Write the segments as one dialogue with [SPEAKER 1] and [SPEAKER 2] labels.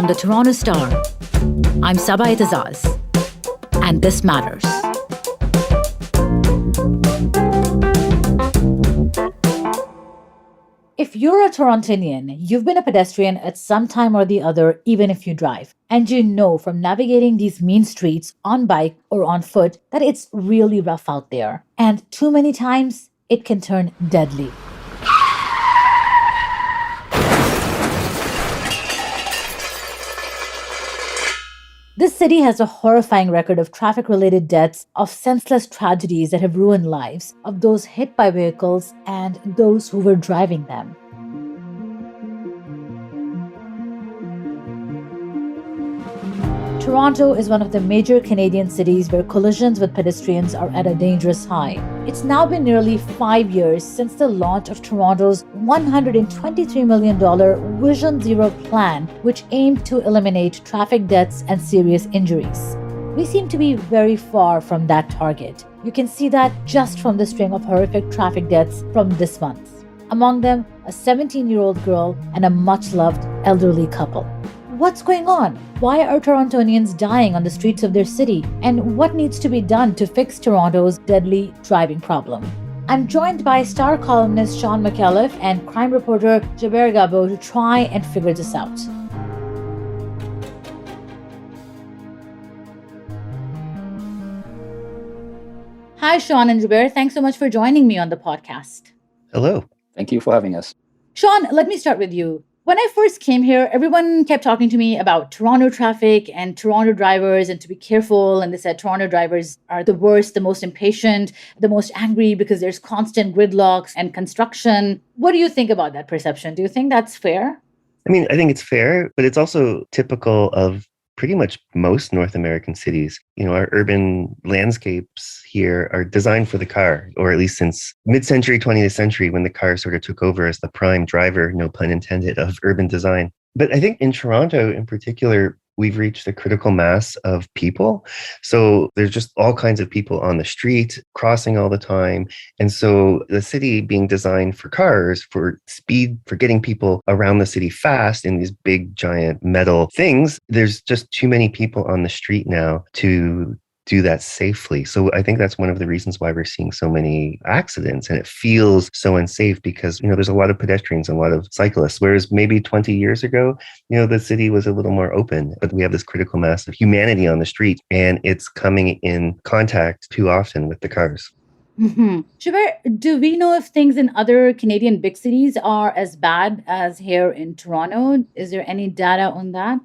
[SPEAKER 1] the Toronto Star. I'm Saba Itazaz, and this matters. If you're a Torontonian, you've been a pedestrian at some time or the other, even if you drive. And you know from navigating these mean streets on bike or on foot that it's really rough out there. And too many times, it can turn deadly. This city has a horrifying record of traffic-related deaths, of senseless tragedies that have ruined lives, of those hit by vehicles and those who were driving them. Toronto is one of the major Canadian cities where collisions with pedestrians are at a dangerous high. It's now been nearly 5 years since the launch of Toronto's $123 million Vision Zero plan, which aimed to eliminate traffic deaths and serious injuries. We seem to be very far from that target. You can see that just from the string of horrific traffic deaths from this month. Among them, a 17-year-old girl and a much-loved elderly couple. What's going on? Why are Torontonians dying on the streets of their city? And what needs to be done to fix Toronto's deadly driving problem? I'm joined by star columnist Shawn Micallef and crime reporter Gilbert Ngabo to try and figure this out. Hi, Shawn and Gilbert. Thanks so much for joining me on the podcast.
[SPEAKER 2] Hello.
[SPEAKER 3] Thank you for having us.
[SPEAKER 1] Shawn, let me start with you. When I first came here, everyone kept talking to me about Toronto traffic and Toronto drivers and to be careful. And they said Toronto drivers are the worst, the most impatient, the most angry because there's constant gridlocks and construction. What do you think about that perception? Do you think that's fair?
[SPEAKER 2] I mean, I think it's fair, but it's also typical of pretty much most North American cities. You know, our urban landscapes here are designed for the car, or at least since mid-century, 20th century, when the car sort of took over as the prime driver, no pun intended, of urban design. But I think in Toronto in particular, we've reached a critical mass of people. So there's just all kinds of people on the street, crossing all the time. And so the city being designed for cars, for speed, for getting people around the city fast in these big, giant metal things, there's just too many people on the street now to do that safely. So I think that's one of the reasons why we're seeing so many accidents, and it feels so unsafe because, you know, there's a lot of pedestrians and a lot of cyclists, whereas maybe 20 years ago, you know, the city was a little more open, but we have this critical mass of humanity on the street and it's coming in contact too often with the cars.
[SPEAKER 1] Mm-hmm. Gilbert, do we know if things in other Canadian big cities are as bad as here in Toronto? Is there any data on that?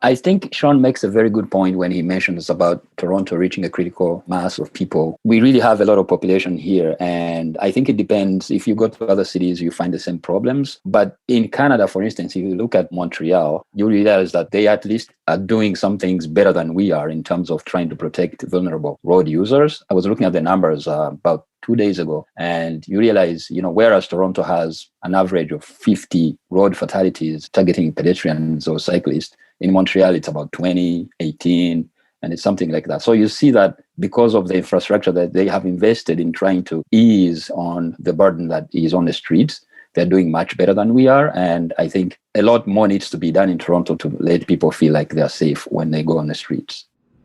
[SPEAKER 3] I think Shawn makes a very good point when he mentions about Toronto reaching a critical mass of people. We really have a lot of population here, and I think it depends. If you go to other cities, you find the same problems. But in Canada, for instance, if you look at Montreal, you realize that they at least are doing some things better than we are in terms of trying to protect vulnerable road users. I was looking at the numbers about 2 days ago, and you realize, you know, whereas Toronto has an average of 50 road fatalities targeting pedestrians or cyclists, in Montreal, it's about 20, 18, and it's something like that. So you see that because of the infrastructure that they have invested in trying to ease on the burden that is on the streets, they're doing much better than we are. And I think a lot more needs to be done in Toronto to let people feel like they're safe when they go on the streets.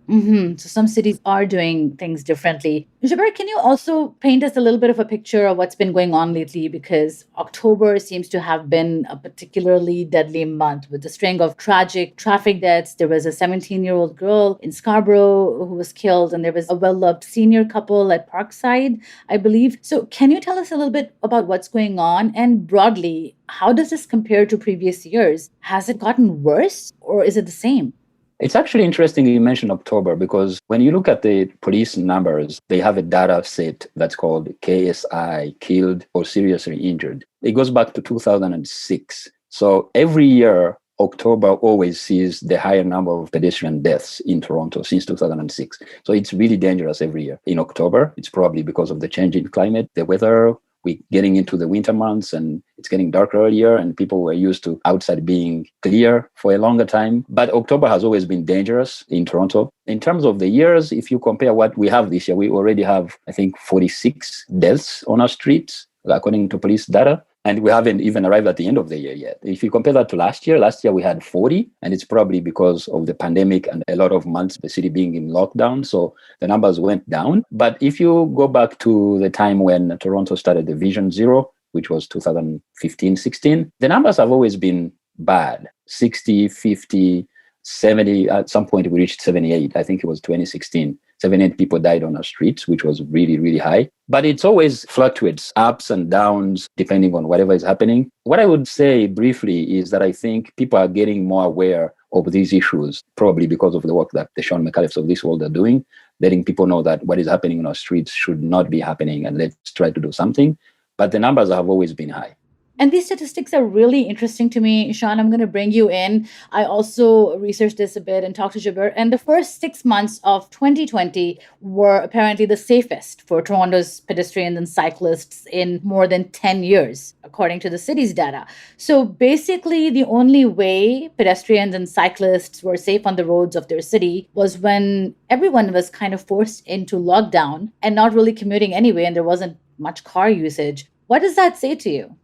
[SPEAKER 1] Mm-hmm. So some cities are doing things differently. Gilbert, can you also paint us a little bit of a picture of what's been going on lately? Because October seems to have been a particularly deadly month with a string of tragic traffic deaths. There was a 17-year-old girl in Scarborough who was killed, and there was a well-loved senior couple at Parkside, I believe. So can you tell us a little bit about what's going on? And broadly, how does this compare to previous years? Has it gotten worse or is it the same?
[SPEAKER 3] It's actually interesting you mentioned October, because when you look at the police numbers, they have a data set that's called KSI, killed or seriously injured. It goes back to 2006. So every year, October always sees the higher number of pedestrian deaths in Toronto since 2006. So it's really dangerous every year. In October, it's probably because of the change in climate, the weather. We're getting into the winter months and it's getting darker earlier, and people were used to outside being clear for a longer time. But October has always been dangerous in Toronto. In terms of the years, if you compare what we have this year, we already have, I think, 46 deaths on our streets, according to police data. And we haven't even arrived at the end of the year yet. If you compare that to last year we had 40, and it's probably because of the pandemic and a lot of months the city being in lockdown. So the numbers went down. But if you go back to the time when Toronto started the Vision Zero, which was 2015-16, the numbers have always been bad. 60, 50, 70. At some point we reached 78. I think it was 2016. 78 people died on our streets, which was really, really high. But it's always fluctuates, ups and downs, depending on whatever is happening. What I would say briefly is that I think people are getting more aware of these issues, probably because of the work that the Shawn Micallefs of this world are doing, letting people know that what is happening in our streets should not be happening, and let's try to do something. But the numbers have always been high.
[SPEAKER 1] And these statistics are really interesting to me. Shawn, I'm going to bring you in. I also researched this a bit and talked to Gilbert. And the first 6 months of 2020 were apparently the safest for Toronto's pedestrians and cyclists in more than 10 years, according to the city's data. So basically, the only way pedestrians and cyclists were safe on the roads of their city was when everyone was kind of forced into lockdown and not really commuting anyway, and there wasn't much car usage. What does that say to you?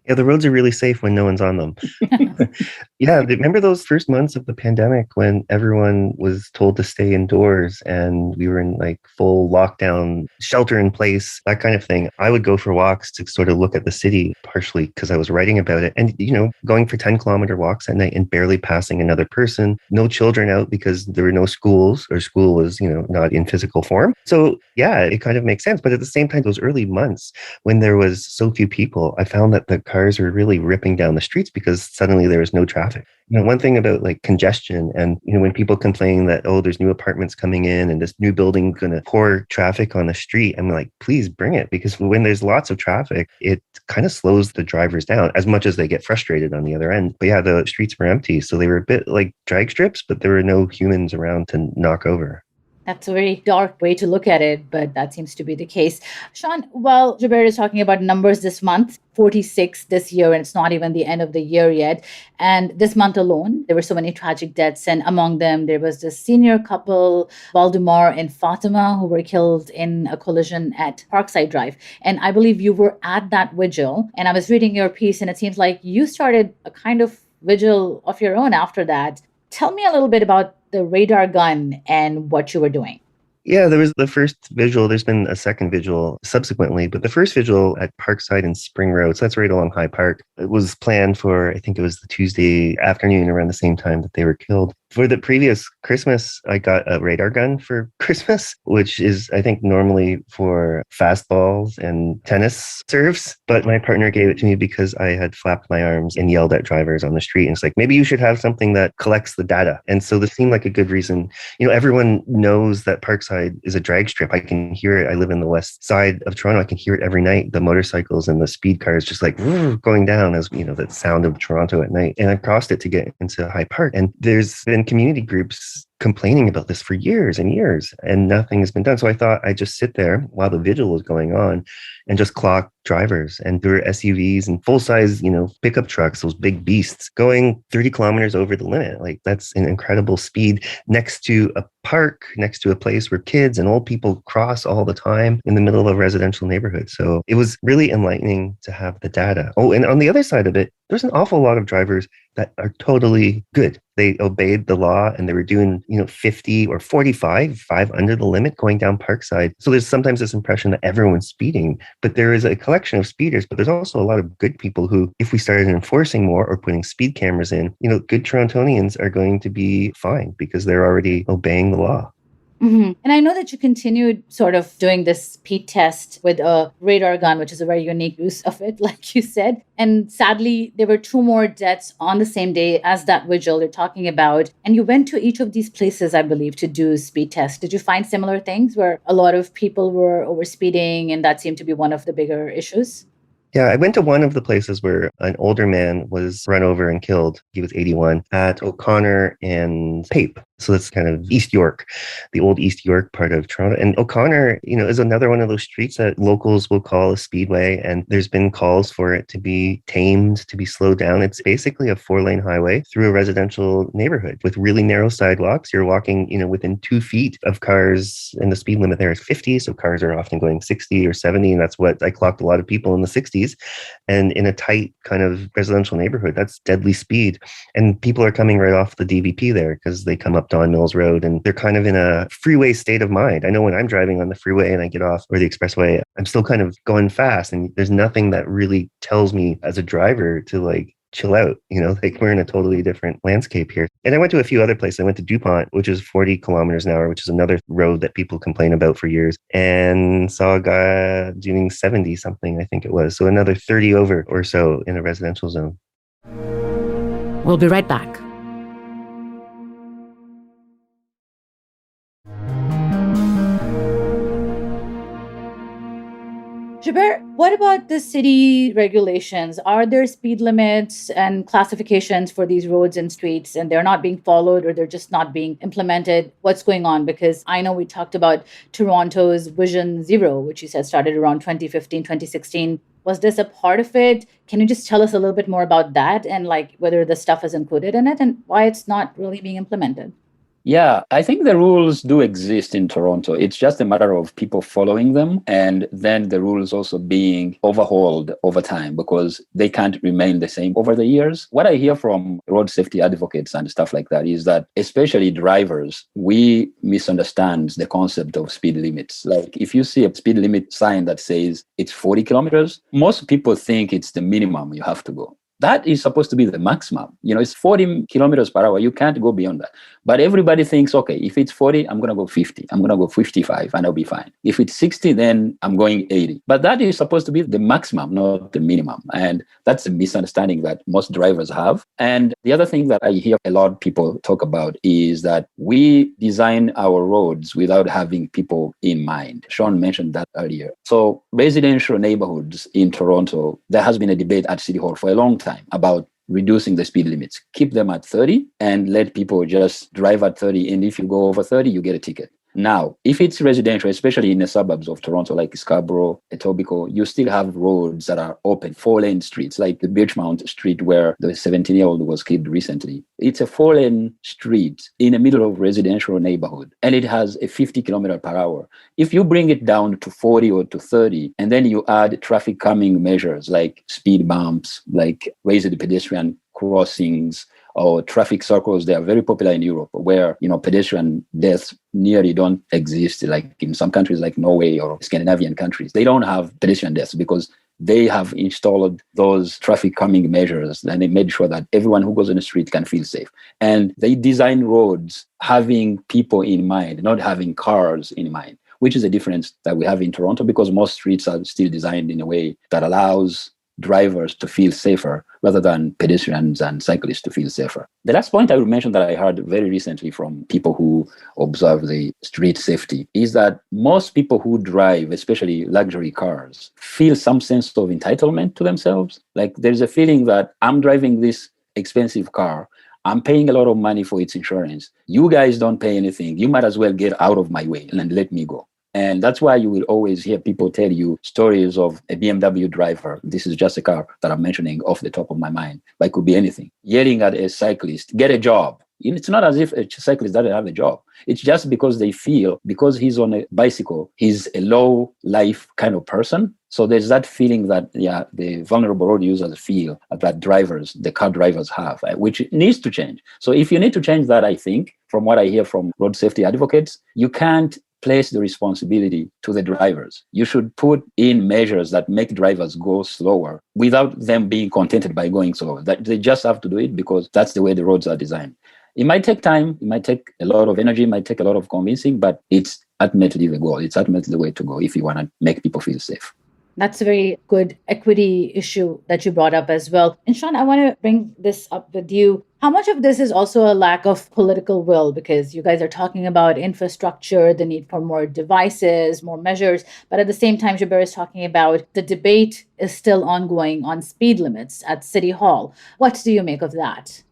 [SPEAKER 2] Yeah, the roads are really safe when no one's on them. Yeah, remember those first months of the pandemic when everyone was told to stay indoors and we were in like full lockdown, shelter in place, that kind of thing. I would go for walks to sort of look at the city, partially because I was writing about it. And, going for 10-kilometer walks at night and barely passing another person, no children out because there were no schools, or school was, not in physical form. So yeah, it kind of makes sense. But at the same time, those early months when there was so few people, I found that the cars were really ripping down the streets because suddenly there was no traffic. One thing about like congestion and, when people complain that, oh, there's new apartments coming in and this new building going to pour traffic on the street, I'm like, please bring it. Because when there's lots of traffic, it kind of slows the drivers down as much as they get frustrated on the other end. But yeah, the streets were empty. So they were a bit like drag strips, but there were no humans around to knock over.
[SPEAKER 1] That's a very dark way to look at it, but that seems to be the case. Shawn, well, Gilbert is talking about numbers this month, 46 this year, and it's not even the end of the year yet. And this month alone, there were so many tragic deaths. And among them, there was this senior couple, Valdemar and Fatima, who were killed in a collision at Parkside Drive. And I believe you were at that vigil. And I was reading your piece, and it seems like you started a kind of vigil of your own after that. Tell me a little bit about the radar gun and what you were doing.
[SPEAKER 2] Yeah, there was the first vigil. There's been a second vigil subsequently, but the first vigil at Parkside and Spring Road, so that's right along High Park, it was planned for, I think it was the Tuesday afternoon around the same time that they were killed. For the previous Christmas, I got a radar gun for Christmas, which is, I think, normally for fastballs and tennis serves. But my partner gave it to me because I had flapped my arms and yelled at drivers on the street. And it's like, maybe you should have something that collects the data. And so this seemed like a good reason. Everyone knows that Parkside is a drag strip. I can hear it. I live in the west side of Toronto. I can hear it every night. The motorcycles and the speed cars just like going down as, the sound of Toronto at night. And I crossed it to get into High Park. And there's been community groups complaining about this for years and years, and nothing has been done. So I thought I'd just sit there while the vigil was going on and just clock drivers. And there were SUVs and full-size, pickup trucks, those big beasts going 30 kilometers over the limit. Like, that's an incredible speed next to a park, next to a place where kids and old people cross all the time in the middle of a residential neighborhood. So it was really enlightening to have the data. Oh, and on the other side of it, there's an awful lot of drivers that are totally good. They obeyed the law and they were doing, 50 or 45, 5 under the limit going down Parkside. So there's sometimes this impression that everyone's speeding, but there is a collection of speeders, but there's also a lot of good people who, if we started enforcing more or putting speed cameras in, good Torontonians are going to be fine because they're already obeying the law.
[SPEAKER 1] Mm-hmm. And I know that you continued sort of doing this speed test with a radar gun, which is a very unique use of it, like you said. And sadly, there were 2 more deaths on the same day as that vigil you're talking about. And you went to each of these places, I believe, to do speed tests. Did you find similar things where a lot of people were overspeeding and that seemed to be one of the bigger issues?
[SPEAKER 2] Yeah, I went to one of the places where an older man was run over and killed. He was 81 at O'Connor and Pape. So that's kind of East York, the old East York part of Toronto. And O'Connor, is another one of those streets that locals will call a speedway. And there's been calls for it to be tamed, to be slowed down. It's basically a 4-lane highway through a residential neighborhood with really narrow sidewalks. You're walking, within 2 feet of cars, and the speed limit there is 50. So cars are often going 60 or 70. And that's what I clocked a lot of people in the 60s. And in a tight kind of residential neighborhood, that's deadly speed. And people are coming right off the DVP there because they come up Don Mills Road and they're kind of in a freeway state of mind. I know when I'm driving on the freeway and I get off, or the expressway, I'm still kind of going fast. And there's nothing that really tells me as a driver to chill out, like we're in a totally different landscape here. And I went to a few other places. I went to DuPont, which is 40 kilometers an hour, which is another road that people complain about for years, and saw a guy doing 70 something, I think it was. So another 30 over or so in a residential zone.
[SPEAKER 1] We'll be right back. Gilbert, what about the city regulations? Are there speed limits and classifications for these roads and streets, and they're not being followed, or they're just not being implemented? What's going on? Because I know we talked about Toronto's Vision Zero, which you said started around 2015, 2016. Was this a part of it? Can you just tell us a little bit more about that and whether the stuff is included in it and why it's not really being implemented?
[SPEAKER 3] Yeah, I think the rules do exist in Toronto. It's just a matter of people following them and then the rules also being overhauled over time because they can't remain the same over the years. What I hear from road safety advocates and stuff like that is that, especially drivers, we misunderstand the concept of speed limits. Like if you see a speed limit sign that says it's 40 kilometers, most people think it's the minimum you have to go. That is supposed to be the maximum. It's 40 kilometers per hour. You can't go beyond that. But everybody thinks, okay, if it's 40, I'm going to go 50. I'm going to go 55 and I'll be fine. If it's 60, then I'm going 80. But that is supposed to be the maximum, not the minimum. And that's a misunderstanding that most drivers have. And the other thing that I hear a lot of people talk about is that we design our roads without having people in mind. Shawn mentioned that earlier. So residential neighborhoods in Toronto, there has been a debate at City Hall for a long time about reducing the speed limits. Keep them at 30 and let people just drive at 30. And if you go over 30, you get a ticket. Now, if it's residential, especially in the suburbs of Toronto, like Scarborough, Etobicoke, you still have roads that are open, 4-lane streets, like the Birchmount Street where the 17-year-old was killed recently. It's a 4-lane street in the middle of residential neighborhood, and it has a 50 kilometer per hour. If you bring it down to 40 or to 30, and then you add traffic calming measures like speed bumps, like raised pedestrian crossings, or traffic circles, they are very popular in Europe, where pedestrian deaths nearly don't exist. Like in some countries like Norway or Scandinavian countries, they don't have pedestrian deaths because they have installed those traffic calming measures and they made sure that everyone who goes on the street can feel safe. And they design roads having people in mind, not having cars in mind, which is a difference that we have in Toronto because most streets are still designed in a way that allows drivers to feel safer rather than pedestrians and cyclists to feel safer. The last point I would mention that I heard very recently from people who observe the street safety is that most people who drive, especially luxury cars, feel some sense of entitlement to themselves. Like there's a feeling that I'm driving this expensive car, I'm paying a lot of money for its insurance. You guys don't pay anything. You might as well get out of my way and let me go. And that's why you will always hear people tell you stories of a BMW driver. This is just a car that I'm mentioning off the top of my mind, but it could be anything. Yelling at a cyclist, get a job. It's not as if a cyclist doesn't have a job. It's just because they feel, because he's on a bicycle, he's a low life kind of person. So there's that feeling that, the vulnerable road users feel that the car drivers have, which needs to change. So if you need to change that, I think, from what I hear from road safety advocates, you can't place the responsibility to the drivers. You should put in measures that make drivers go slower without them being contented by going slower. That they just have to do it because that's the way the roads are designed. It might take time, it might take a lot of energy, it might take a lot of convincing, but it's ultimately the goal. It's ultimately the way to go if you want to make people feel safe.
[SPEAKER 1] That's a very good equity issue that you brought up as well. And Shawn, I want to bring this up with you. How much of this is also a lack of political will? Because you guys are talking about infrastructure, the need for more devices, more measures. But at the same time, Gilbert is talking about the debate is still ongoing on speed limits at City Hall. What do you make of that?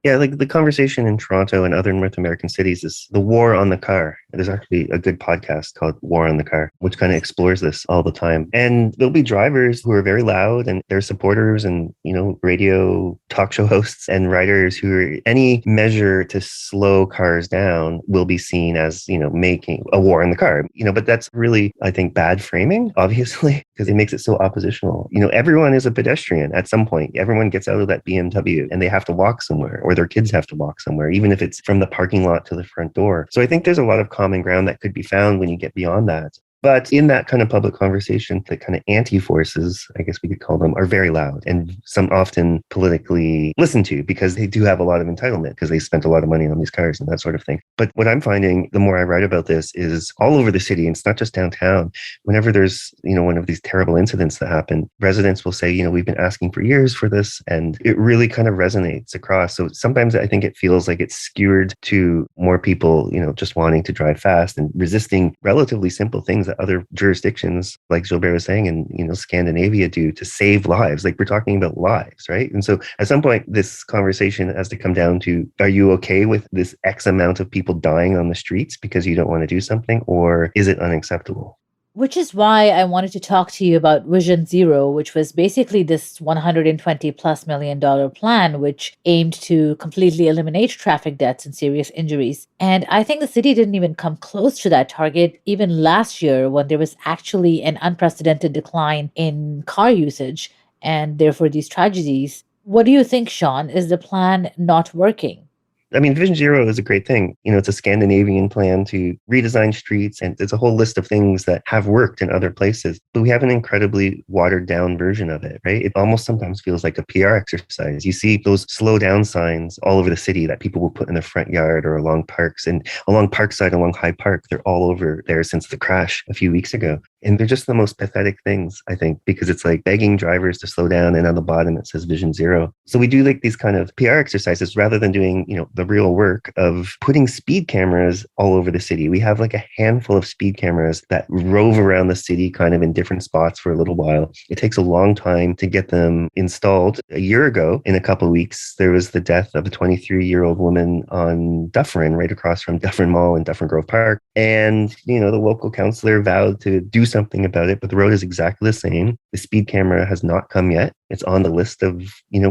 [SPEAKER 2] Yeah, like the conversation in Toronto and other North American cities is the war on the car. There's actually a good podcast called War on the Car, which kind of explores this all the time. And there'll be drivers who are very loud and their supporters and, radio talk show hosts and writers who are any measure to slow cars down will be seen as, making a war on the car. But that's really, I think, bad framing, obviously, because it makes it so oppositional. Everyone is a pedestrian at some point. Everyone gets out of that BMW and they have to walk somewhere, or their kids have to walk somewhere, even if it's from the parking lot to the front door. So I think there's a lot of common ground that could be found when you get beyond that. But in that kind of public conversation, the kind of anti-forces, I guess we could call them, are very loud and some often politically listened to because they do have a lot of entitlement because they spent a lot of money on these cars and that sort of thing. But what I'm finding, the more I write about this, is all over the city, and it's not just downtown. Whenever there's, one of these terrible incidents that happen, residents will say, we've been asking for years for this, and it really kind of resonates across. So sometimes I think it feels like it's skewed to more people, just wanting to drive fast and resisting relatively simple things that other jurisdictions, like Gilbert was saying, and Scandinavia do to save lives. Like, we're talking about lives, right? And so at some point, this conversation has to come down to, are you okay with this X amount of people dying on the streets because you don't want to do something, or is it unacceptable?
[SPEAKER 1] Which is why I wanted to talk to you about Vision Zero, which was basically this $120+ million plan, which aimed to completely eliminate traffic deaths and serious injuries. And I think the city didn't even come close to that target even last year, when there was actually an unprecedented decline in car usage and therefore these tragedies. What do you think, Shawn? Is the plan not working?
[SPEAKER 2] I mean, Vision Zero is a great thing. It's a Scandinavian plan to redesign streets, and it's a whole list of things that have worked in other places. But we have an incredibly watered down version of it, right? It almost sometimes feels like a PR exercise. You see those slow down signs all over the city that people will put in their front yard or along parks, and along Parkside, along Hyde Park. They're all over there since the crash a few weeks ago. And they're just the most pathetic things, I think, because it's like begging drivers to slow down, and on the bottom it says Vision Zero. So we do like these kind of PR exercises rather than doing, the real work of putting speed cameras all over the city. We have like a handful of speed cameras that rove around the city kind of in different spots for a little while. It takes a long time to get them installed. A year ago, in a couple of weeks, there was the death of a 23-year-old woman on Dufferin, right across from Dufferin Mall in Dufferin Grove Park. And, the local councillor vowed to do something about it, but the road is exactly the same. The speed camera has not come yet. It's on the list of,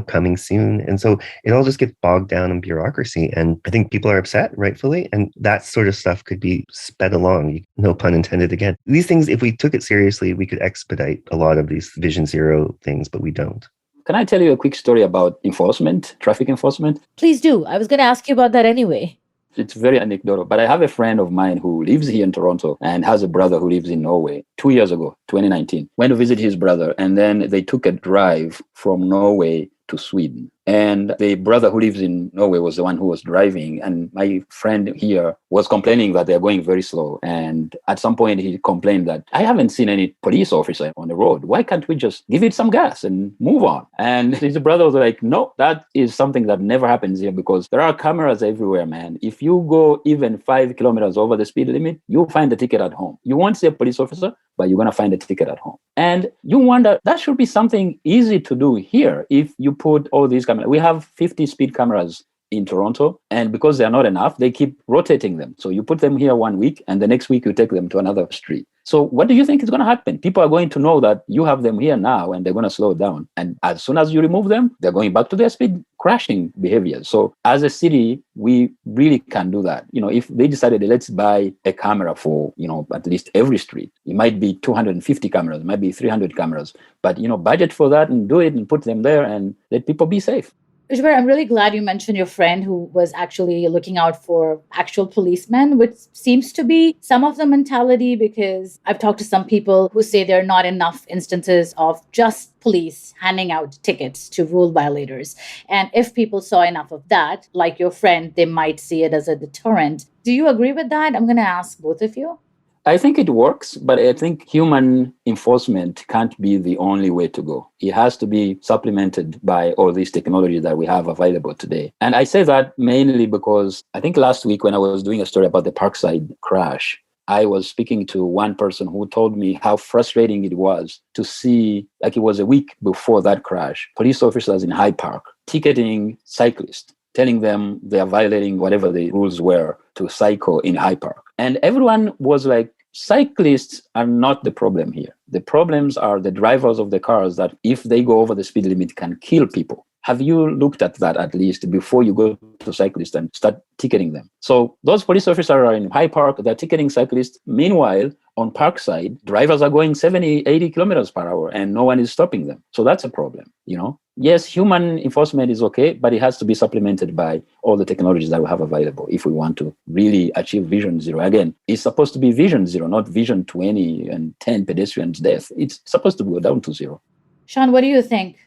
[SPEAKER 2] coming soon. And so it all just gets bogged down in bureaucracy. And I think people are upset, rightfully. And that sort of stuff could be sped along. No pun intended again. These things, if we took it seriously, we could expedite a lot of these Vision Zero things, but we don't.
[SPEAKER 3] Can I tell you a quick story about enforcement, traffic enforcement?
[SPEAKER 1] Please do. I was going to ask you about that anyway.
[SPEAKER 3] It's very anecdotal, but I have a friend of mine who lives here in Toronto and has a brother who lives in Norway. 2 years ago, 2019, went to visit his brother, and then they took a drive from Norway to Sweden. And the brother who lives in Norway was the one who was driving. And my friend here was complaining that they're going very slow. And at some point he complained that, I haven't seen any police officer on the road. Why can't we just give it some gas and move on? And his brother was like, no, that is something that never happens here because there are cameras everywhere, man. If you go even 5 kilometers over the speed limit, you'll find a ticket at home. You won't see a police officer, but you're going to find a ticket at home. And you wonder, that should be something easy to do here if you put all these cameras. We have 50 speed cameras in Toronto, and because they're not enough, they keep rotating them. So you put them here 1 week, and the next week you take them to another street. So what do you think is going to happen? People are going to know that you have them here now, and they're going to slow down. And as soon as you remove them, they're going back to their speed crashing behavior. So as a city, we really can do that. If they decided, let's buy a camera for, at least every street, it might be 250 cameras, it might be 300 cameras, but, budget for that and do it and put them there and let people be safe.
[SPEAKER 1] Gilbert, I'm really glad you mentioned your friend who was actually looking out for actual policemen, which seems to be some of the mentality, because I've talked to some people who say there are not enough instances of just police handing out tickets to rule violators. And if people saw enough of that, like your friend, they might see it as a deterrent. Do you agree with that? I'm going to ask both of you.
[SPEAKER 3] I think it works, but I think human enforcement can't be the only way to go. It has to be supplemented by all these technologies that we have available today. And I say that mainly because I think last week when I was doing a story about the Parkside crash, I was speaking to one person who told me how frustrating it was to see, like it was a week before that crash, police officers in Hyde Park ticketing cyclists telling them they are violating whatever the rules were to cycle in Hyde Park. And everyone was like, cyclists are not the problem here. The problems are the drivers of the cars that, if they go over the speed limit, can kill people. Have you looked at that at least before you go to cyclists and start ticketing them? So those police officers are in Hyde Park, they're ticketing cyclists. Meanwhile, on Parkside, drivers are going 70, 80 kilometers per hour and no one is stopping them. So that's a problem, you know? Yes, human enforcement is okay, but it has to be supplemented by all the technologies that we have available if we want to really achieve Vision Zero. Again, it's supposed to be Vision Zero, not Vision 20 and 10 pedestrians death. It's supposed to go down to zero.
[SPEAKER 1] Shawn, what do you think?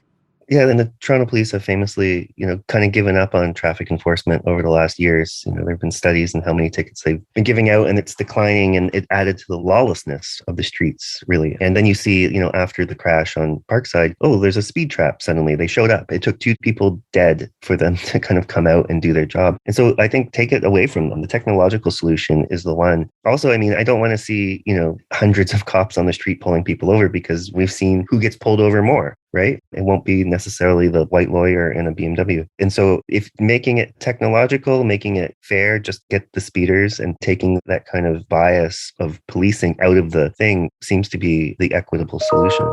[SPEAKER 2] Yeah, and the Toronto police have famously, kind of given up on traffic enforcement over the last years. There have been studies on how many tickets they've been giving out, and it's declining, and it added to the lawlessness of the streets, really. And then you see, after the crash on Parkside, oh, there's a speed trap suddenly. They showed up. It took 2 people dead for them to kind of come out and do their job. And so I think take it away from them. The technological solution is the one. Also, I don't want to see, hundreds of cops on the street pulling people over, because we've seen who gets pulled over more. Right? It won't be necessarily the white lawyer in a BMW. And so if making it technological, making it fair, just get the speeders, and taking that kind of bias of policing out of the thing seems to be the equitable solution.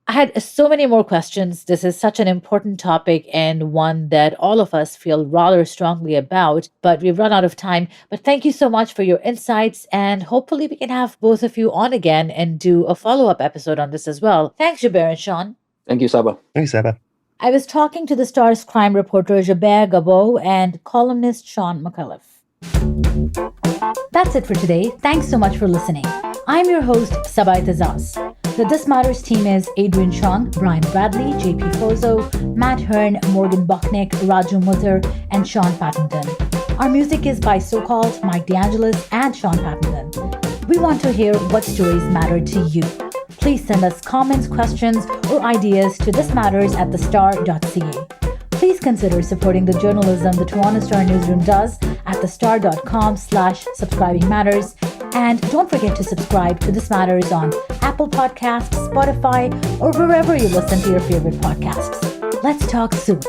[SPEAKER 1] I had so many more questions. This is such an important topic and one that all of us feel rather strongly about, but we've run out of time. But thank you so much for your insights, and hopefully we can have both of you on again and do a follow-up episode on this as well. Thanks, Gilbert and Shawn.
[SPEAKER 3] Thank you, Saba.
[SPEAKER 2] Thanks, Saba.
[SPEAKER 1] I was talking to the Star's crime reporter Gilbert Ngabo and columnist Shawn Micallef. That's it for today. Thanks so much for listening. I'm your host, Saba Itazaz. The This Matters team is Adrian Chung, Brian Bradley, JP Fozo, Matt Hearn, Morgan Bucknick, Raju Mutter, and Sean Pattenton. Our music is by So-Called, Mike DeAngelis, and Sean Pattenton. We want to hear what stories matter to you. Please send us comments, questions, or ideas to thismatters@thestar.ca. Please consider supporting the journalism the Toronto Star newsroom does at thestar.com/subscribingmatters. And don't forget to subscribe to This Matters on Apple Podcasts, Spotify, or wherever you listen to your favorite podcasts. Let's talk soon.